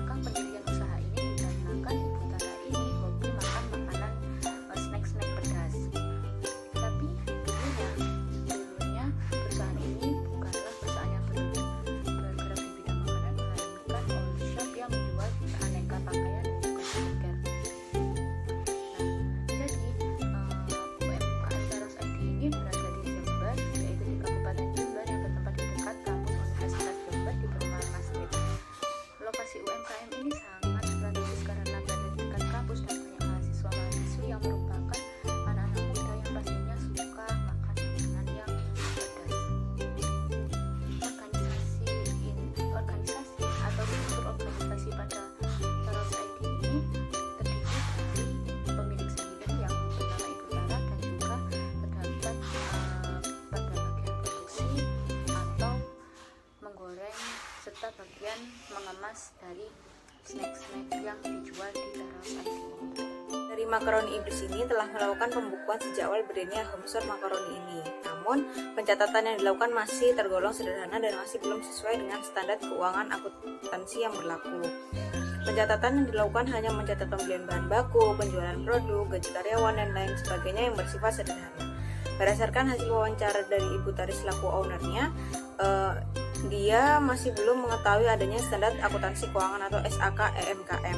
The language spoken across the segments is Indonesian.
belakang pendirian usaha ini dikarenakan Ibu Tara ini hobi makan makanan snack-snack pedas. Tapi dulunya perusahaan ini bukanlah perusahaan yang bergerak di bidang makanan, melainkan all shop yang menjual aneka pakaian dan juga skincare. Jadi UMKM Taros ID ini berada di Jember, yaitu di Kabupaten Jember yang bertempat di dekat kampus Universitas Jember di Perumahan Masjid. Lokasi UMKM ini sangat strategis karena berada di dekat kampus dan banyak mahasiswa-mahasiswi yang merupakan anak-anak muda yang pastinya suka makan makanan yang pedas. Organisasi atau struktur organisasi pada Taros ID ini terdiri dari pemilik sendiri yang bernama Ibu Tara dan juga terdapat pada bagian produksi atau menggoreng serta bagian mengemas dari snack-snack yang dijual di Taros ID ini. Dari makaroni iblis ini telah melakukan pembukuan sejak awal berdirinya homestore makaroni ini. Namun, pencatatan yang dilakukan masih tergolong sederhana dan masih belum sesuai dengan standar keuangan akuntansi yang berlaku. Pencatatan yang dilakukan hanya mencatat pembelian bahan baku, penjualan produk, gaji karyawan, dan lain sebagainya yang bersifat sederhana. Berdasarkan hasil wawancara dari Ibu Tari selaku ownernya, dia masih belum mengetahui adanya standar akuntansi keuangan atau SAK EMKM.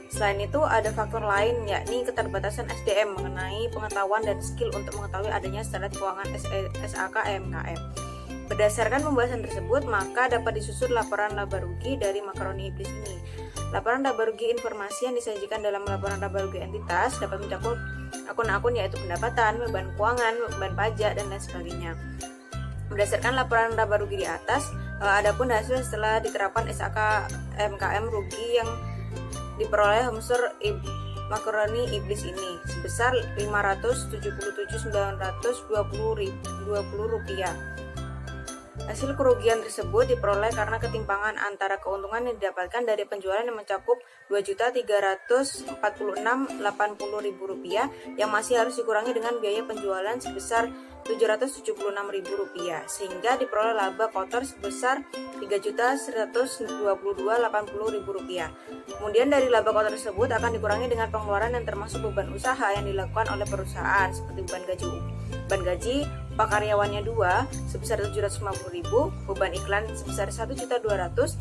Selain itu, ada faktor lain yakni keterbatasan SDM mengenai pengetahuan dan skill untuk mengetahui adanya standar keuangan SAK EMKM. Berdasarkan pembahasan tersebut, maka dapat disusun laporan laba rugi dari makaroni iblis ini. Laporan laba rugi informasi yang disajikan dalam laporan laba rugi entitas dapat mencakup akun-akun yaitu pendapatan, beban keuangan, beban pajak, dan lain sebagainya. Berdasarkan laporan laba rugi di atas, adapun hasil setelah diterapkan SAK EMKM rugi yang diperoleh homestore makaroni iblis ini sebesar Rp577.920. Hasil kerugian tersebut diperoleh karena ketimpangan antara keuntungan yang didapatkan dari penjualan yang mencakup Rp2.346.080 yang masih harus dikurangi dengan biaya penjualan sebesar Rp776.000 sehingga diperoleh laba kotor sebesar Rp3.122.080. Kemudian dari laba kotor tersebut akan dikurangi dengan pengeluaran yang termasuk beban usaha yang dilakukan oleh perusahaan seperti beban gaji karyawannya 2 sebesar Rp750.000, beban iklan sebesar Rp1.200.000,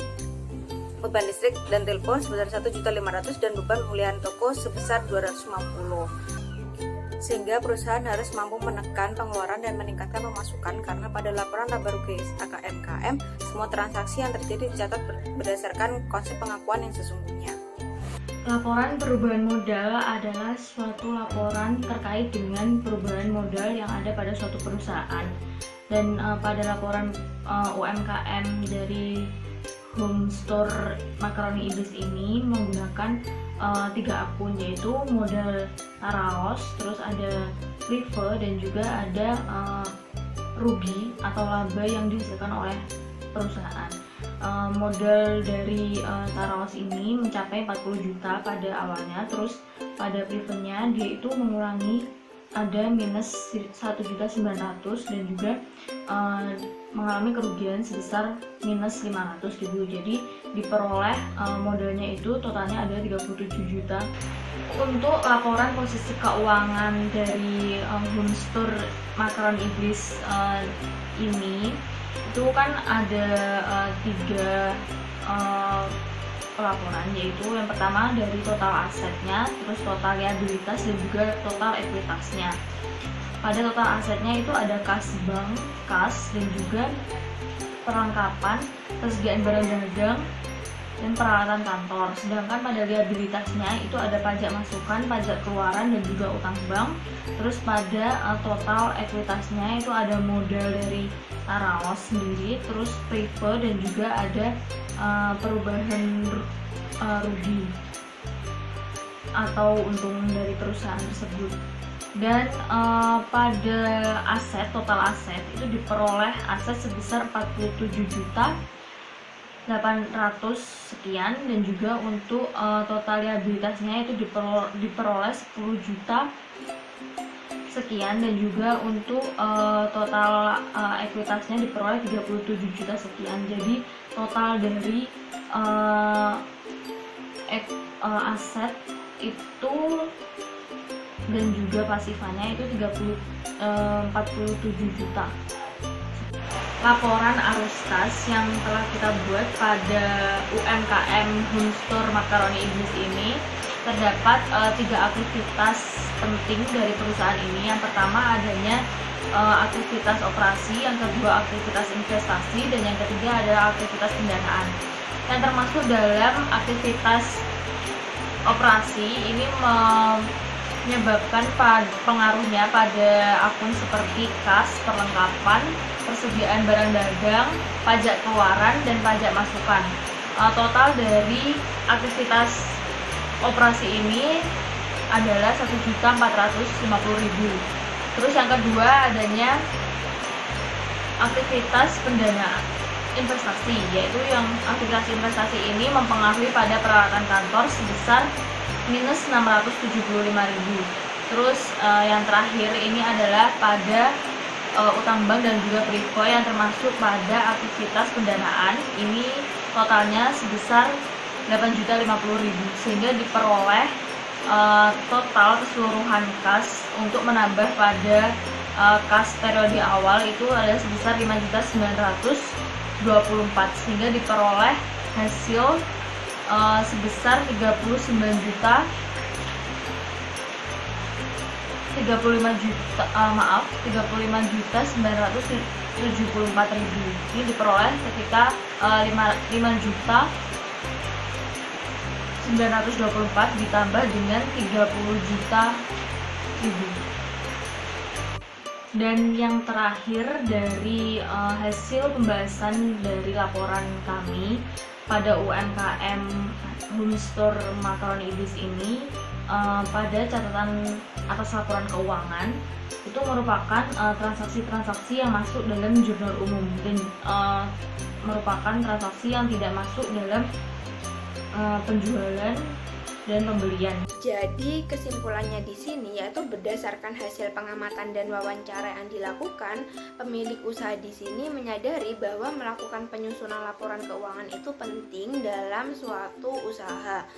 beban listrik dan telepon sebesar Rp1.500.000 dan beban pemulihan toko sebesar Rp250.000. Sehingga perusahaan harus mampu menekan pengeluaran dan meningkatkan pemasukan karena pada laporan laba rugi SAK EMKM semua transaksi yang terjadi dicatat berdasarkan konsep pengakuan yang sesungguhnya. Laporan perubahan modal adalah suatu laporan terkait dengan perubahan modal yang ada pada suatu perusahaan. Dan pada laporan UMKM dari homestore makaroni iblis ini menggunakan 3 akun, yaitu modal Taraos, terus ada Prive, dan juga ada rugi atau laba yang dihasilkan oleh perusahaan. Modal dari Taraos ini mencapai 40 juta pada awalnya, terus pada Prive-nya dia itu mengurangi ada minus 1.900.000 dan juga mengalami kerugian sebesar minus 500.000. Jadi diperoleh modalnya itu totalnya ada 37 juta. Untuk laporan posisi keuangan dari homestore makaroni iblis ini itu kan ada 3 pelaporan, yaitu yang pertama dari total asetnya, terus total liabilitas dan juga total ekuitasnya. Pada total asetnya itu ada kas bank, kas, dan juga perlengkapan, persediaan barang dagang, dan peralatan kantor. Sedangkan pada liabilitasnya itu ada pajak masukan, pajak keluaran, dan juga utang bank. Terus pada total ekuitasnya itu ada modal dari Taraos sendiri, terus Prive, dan juga ada perubahan rugi atau untung dari perusahaan tersebut. Dan pada aset, total aset itu diperoleh aset sebesar 47.800.000 sekian, dan juga untuk total liabilitasnya itu diperoleh 10 juta sekian, dan juga untuk total ekuitasnya diperoleh 37 juta sekian. Jadi total dari aset itu dan juga pasifannya itu 47 juta. Laporan arus kas yang telah kita buat pada UMKM Home Store Macaroni Iblis ini terdapat 3 aktivitas penting dari perusahaan ini. Yang pertama adanya aktivitas operasi, yang kedua aktivitas investasi, dan yang ketiga adalah aktivitas pendanaan. Yang termasuk dalam aktivitas operasi ini menyebabkan pengaruhnya pada akun seperti kas, perlengkapan, persediaan barang dagang, pajak keluaran, dan pajak masukan. Total dari aktivitas operasi ini adalah 1.450.000. Terus yang kedua adanya aktivitas pendanaan investasi, yaitu yang aktivitas investasi ini mempengaruhi pada peralatan kantor sebesar minus 675.000. Terus yang terakhir ini adalah pada utang bank dan juga privo yang termasuk pada aktivitas pendanaan. Ini totalnya sebesar 8.050.000, sehingga diperoleh total keseluruhan kas untuk menambah pada kas periode awal itu adalah sebesar 5.924, sehingga diperoleh hasil sebesar 35.974.000. Ini diperoleh ketika 5.924 ditambah dengan 30 juta ribu. Dan yang terakhir dari hasil pembahasan dari laporan kami pada UMKM Home Store Macaroni Iblis ini, pada catatan atas laporan keuangan itu merupakan transaksi-transaksi yang masuk dalam jurnal umum dan merupakan transaksi yang tidak masuk dalam penjualan dan pembelian. Jadi kesimpulannya di sini yaitu berdasarkan hasil pengamatan dan wawancara yang dilakukan, pemilik usaha di sini menyadari bahwa melakukan penyusunan laporan keuangan itu penting dalam suatu usaha.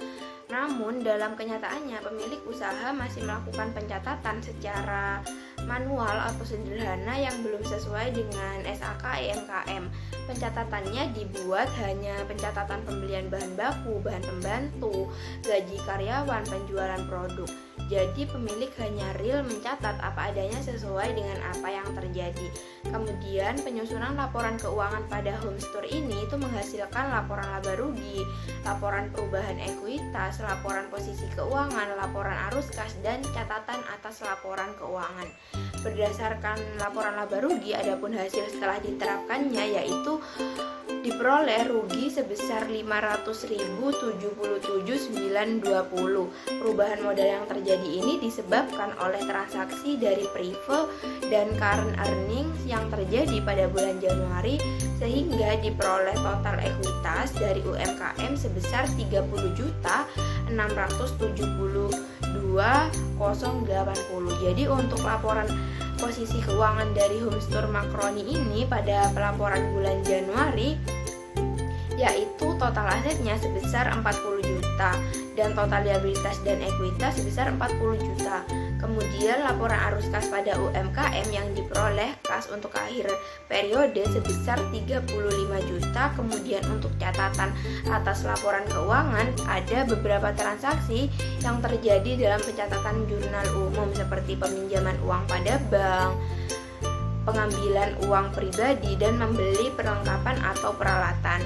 Namun dalam kenyataannya pemilik usaha masih melakukan pencatatan secara manual atau sederhana yang belum sesuai dengan SAK UMKM. Pencatatannya dibuat hanya pencatatan pembelian bahan baku, bahan pembantu, gaji karyawan, penjualan produk. Jadi pemilik hanya real mencatat apa adanya sesuai dengan apa yang terjadi. Kemudian penyusunan laporan keuangan pada home store ini itu menghasilkan laporan laba rugi, laporan perubahan ekuitas, laporan posisi keuangan, laporan arus kas, dan catatan atas laporan keuangan. Berdasarkan laporan laba rugi, adapun hasil setelah diterapkannya yaitu diperoleh rugi sebesar 500.077.920. Perubahan modal yang terjadi ini disebabkan oleh transaksi dari prive dan current earnings yang terjadi pada bulan Januari, sehingga diperoleh total ekuitas dari UMKM sebesar 30.672.080. Jadi untuk laporan posisi keuangan dari Home Store Macaroni ini pada pelaporan bulan Januari yaitu total asetnya sebesar 40 juta dan total liabilitas dan ekuitas sebesar 40 juta. Kemudian laporan arus kas pada UMKM yang diperoleh kas untuk akhir periode sebesar 35 juta. Kemudian untuk catatan atas laporan keuangan ada beberapa transaksi yang terjadi dalam pencatatan jurnal umum seperti peminjaman uang pada bank, pengambilan uang pribadi, dan membeli perlengkapan atau peralatan.